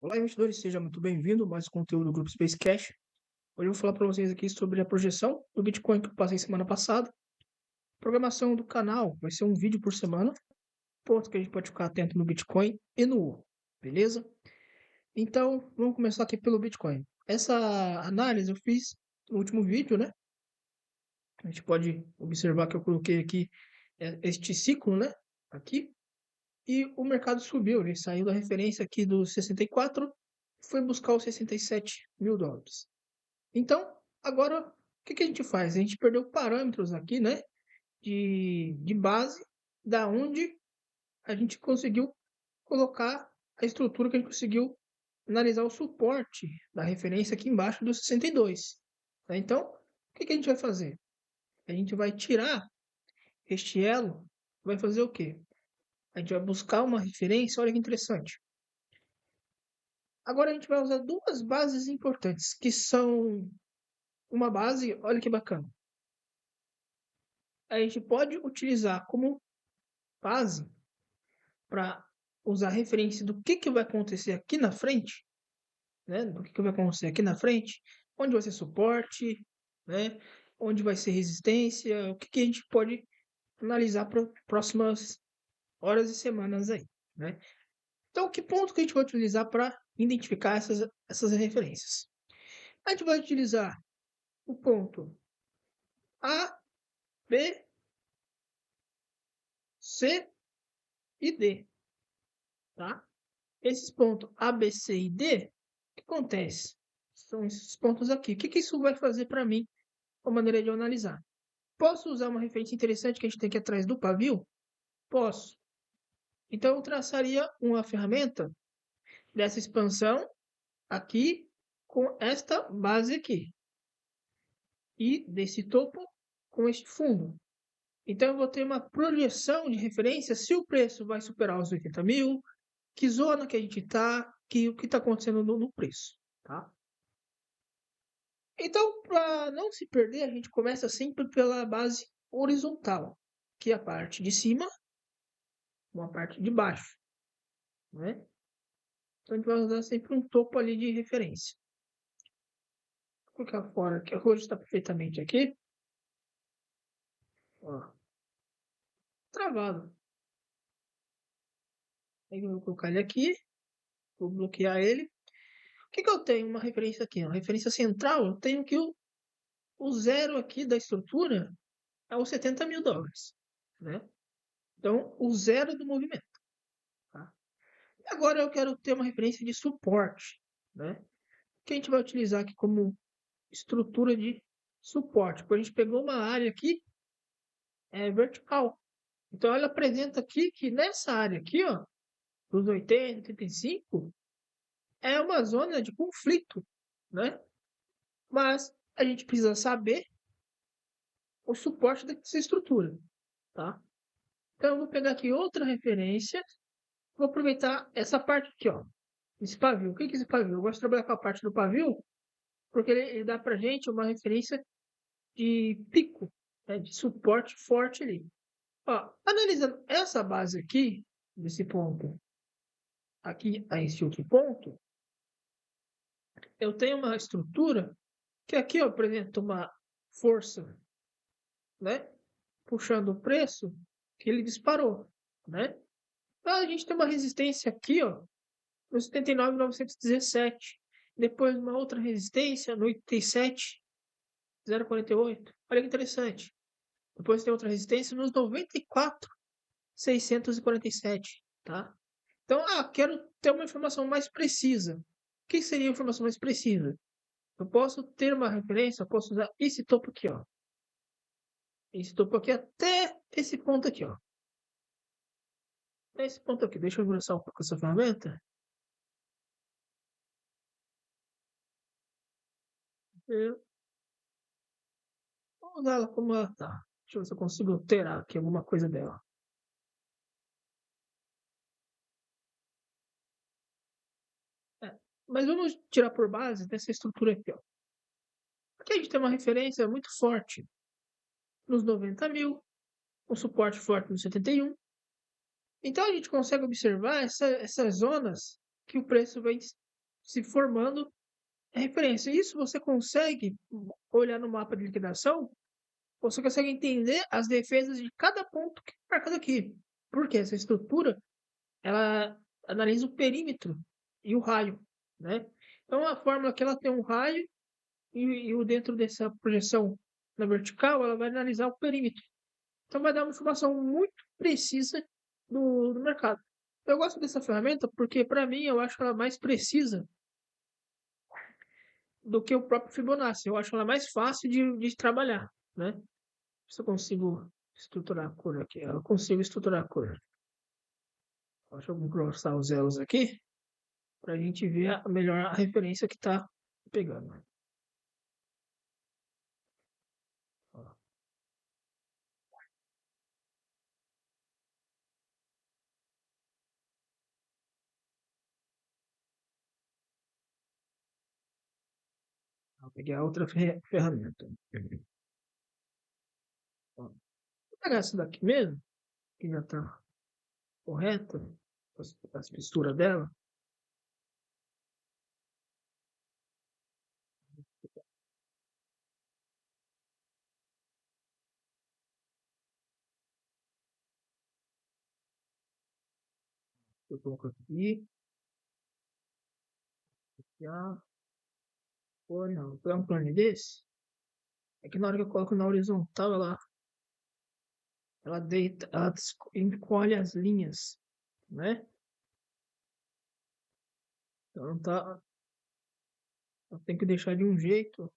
Olá, investidores, seja muito bem-vindo a mais um conteúdo do Grupo Space Cash. Hoje eu vou falar para vocês aqui sobre a projeção do Bitcoin que eu passei semana passada. Programação do canal vai ser um vídeo por semana, ponto que a gente pode ficar atento no Bitcoin e no ouro, beleza? Então, vamos começar aqui pelo Bitcoin. Essa análise eu fiz no último vídeo, né? A gente pode observar que eu coloquei aqui este ciclo, né? Aqui. E o mercado subiu, ele saiu da referência aqui dos 64, foi buscar os 67 mil dólares. Então, agora, o que a gente faz? A gente perdeu parâmetros aqui, né? De base, da onde a gente conseguiu colocar a estrutura que a gente conseguiu analisar o suporte da referência aqui embaixo dos 62. Tá? Então, o que a gente vai fazer? A gente vai tirar este elo, vai fazer o quê? A gente vai buscar uma referência, olha que interessante. Agora a gente vai usar duas bases importantes, que são uma base, olha que bacana. A gente pode utilizar como base para usar referência do que vai acontecer aqui na frente, né? Do que vai acontecer aqui na frente, onde vai ser suporte, né? Onde vai ser resistência, o que a gente pode analisar para próximas horas e semanas aí, né? Então, que ponto que a gente vai utilizar para identificar essas referências? A gente vai utilizar o ponto A, B, C e D, tá? Esses pontos A, B, C e D, o que acontece? São esses pontos aqui. O que isso vai fazer para mim, a maneira de eu analisar? Posso usar uma referência interessante que a gente tem aqui atrás do pavio? Posso. Então, eu traçaria uma ferramenta dessa expansão aqui com esta base aqui. E desse topo com este fundo. Então, eu vou ter uma projeção de referência se o preço vai superar os 80 mil, que zona que a gente está, o que está acontecendo no preço. Tá? Então, para não se perder, a gente começa sempre pela base horizontal, que é a parte de cima, uma parte de baixo, né? Então, a gente vai usar sempre um topo ali de referência. Vou colocar fora, que hoje está perfeitamente aqui. Ó, travado. Aí eu vou colocar ele aqui, vou bloquear ele. O que eu tenho? Uma referência aqui, uma referência central. Eu tenho que o zero aqui da estrutura é os 70 mil dólares, né? Então, o zero do movimento. Tá? Agora eu quero ter uma referência de suporte, né? Que a gente vai utilizar aqui como estrutura de suporte. A gente pegou uma área aqui vertical. Então ela apresenta aqui que nessa área aqui, ó, dos 80, 85, é uma zona de conflito, né? Mas a gente precisa saber o suporte dessa estrutura, tá? Então eu vou pegar aqui outra referência, vou aproveitar essa parte aqui, ó, esse pavio. O que é esse pavio? Eu gosto de trabalhar com a parte do pavio porque ele dá para gente uma referência de pico, né, de suporte forte ali. Ó, analisando essa base aqui, desse ponto aqui a esse outro ponto, eu tenho uma estrutura que aqui eu apresento uma força, né, puxando o preço, que ele disparou, né? Então a gente tem uma resistência aqui, ó, no 79.917. Depois uma outra resistência no 87.048. Olha que interessante. Depois tem outra resistência nos 94.647, tá? Então, quero ter uma informação mais precisa. O que seria a informação mais precisa? Eu posso ter uma referência, eu posso usar esse topo aqui, ó. Esse topo aqui até esse ponto aqui, ó. Até esse ponto aqui. Deixa eu engrossar um pouco essa ferramenta. Vou usar ela como ela tá. Deixa eu ver se eu consigo alterar aqui alguma coisa dela. Mas vamos tirar por base dessa estrutura aqui, ó. Aqui a gente tem uma referência muito forte nos 90 mil, um suporte forte no 71. Então a gente consegue observar essas zonas que o preço se formando referência. Isso você consegue olhar no mapa de liquidação, você consegue entender as defesas de cada ponto que é marcado aqui. Porque essa estrutura, ela analisa o perímetro e o raio, né? Então a fórmula que ela tem um raio e o dentro dessa projeção na vertical, ela vai analisar o perímetro. Então vai dar uma informação muito precisa do mercado. Eu gosto dessa ferramenta porque, para mim, eu acho ela mais precisa do que o próprio Fibonacci. Eu acho ela mais fácil de trabalhar, né? Se eu consigo estruturar a cor aqui. Eu consigo estruturar a cor. Deixa eu grossar os elos aqui para a gente ver melhor a referência que está pegando. Vou pegar outra ferramenta. Vou pegar essa daqui mesmo, que já está correta, a espessura dela. Eu coloco aqui. Já. Pô, não. Pegar um plano desse. É que na hora que eu coloco na horizontal, ela deita, ela encolhe as linhas, né? Então tá, eu tenho que deixar de um jeito.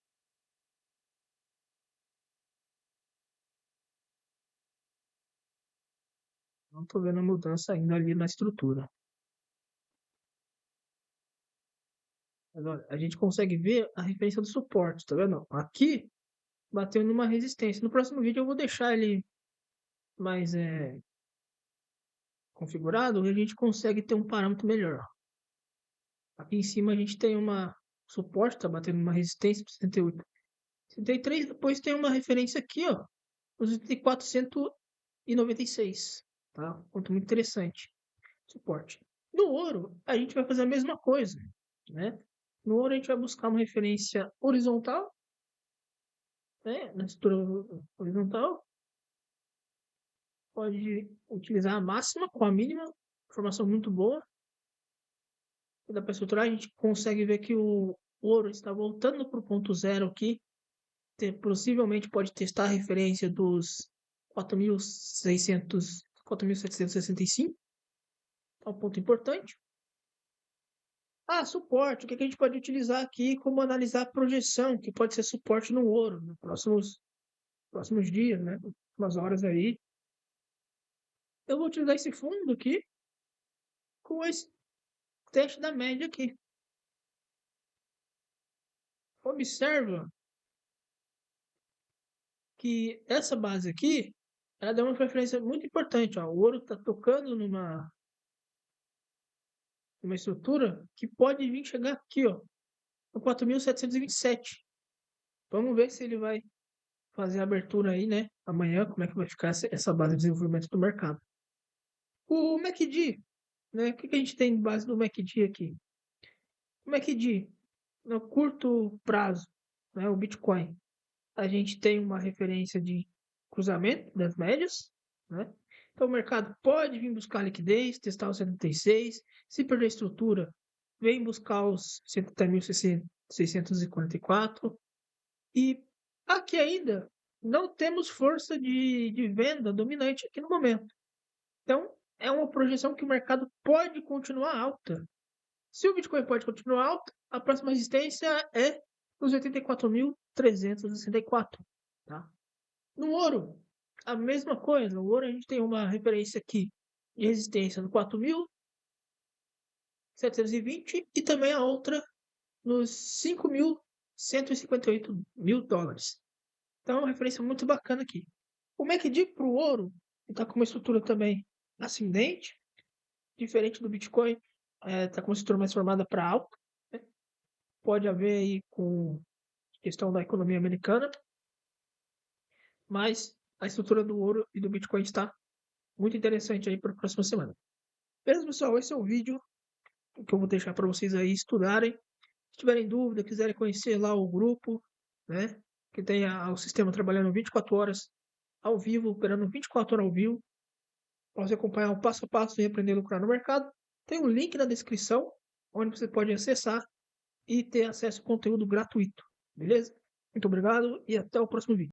Não tô vendo a mudança ainda ali na estrutura. Agora, a gente consegue ver a referência do suporte, tá vendo? Aqui bateu numa resistência. No próximo vídeo eu vou deixar ele mais configurado e a gente consegue ter um parâmetro melhor. Aqui em cima a gente tem uma suporte, tá batendo numa resistência de 78. 73, depois tem uma referência aqui, ó, os 496, tá? Ponto muito interessante. Suporte. No ouro, a gente vai fazer a mesma coisa, né? No ouro a gente vai buscar uma referência horizontal, né? Na estrutura horizontal, pode utilizar a máxima com a mínima, informação muito boa. Dá para estruturar, a gente consegue ver que o ouro está voltando para o ponto zero aqui. Possivelmente pode testar a referência dos 4.600, 4.765. É um ponto importante. Suporte. O que a gente pode utilizar aqui como analisar a projeção, que pode ser suporte no ouro, nos próximos dias, né? Umas horas aí. Eu vou utilizar esse fundo aqui com esse teste da média aqui. Observa que essa base aqui, ela dá uma referência muito importante. Ó. O ouro está tocando numa estrutura que pode vir chegar aqui, ó, no 4.727. Vamos ver se ele vai fazer a abertura aí, né? Amanhã, como é que vai ficar essa base de desenvolvimento do mercado. O MACD, né? O que a gente tem de base do MACD aqui? O MACD, no curto prazo, né? O Bitcoin, a gente tem uma referência de cruzamento das médias, né? Então o mercado pode vir buscar liquidez, testar os 76, se perder a estrutura, vem buscar os 70.644 e aqui ainda não temos força de venda dominante aqui no momento. Então é uma projeção que o mercado pode continuar alta. Se o Bitcoin pode continuar alta, a próxima resistência é os 84.364, tá? No ouro, a mesma coisa. O ouro a gente tem uma referência aqui de resistência no 4.720 e também a outra nos 5.158 mil dólares. Então é uma referência muito bacana aqui. O MACD para o ouro está com uma estrutura também ascendente, diferente do Bitcoin, está com uma estrutura mais formada para alta. Né? Pode haver aí com questão da economia americana, mas a estrutura do ouro e do Bitcoin está muito interessante aí para a próxima semana. Beleza, pessoal? Esse é o vídeo. que eu vou deixar para vocês aí estudarem. Se tiverem dúvida, quiserem conhecer lá o grupo, né, que tem o sistema trabalhando 24 horas ao vivo, operando 24 horas ao vivo, para você acompanhar o passo a passo e aprender a lucrar no mercado, tem um link na descrição, onde você pode acessar e ter acesso a conteúdo gratuito, beleza? Muito obrigado e até o próximo vídeo.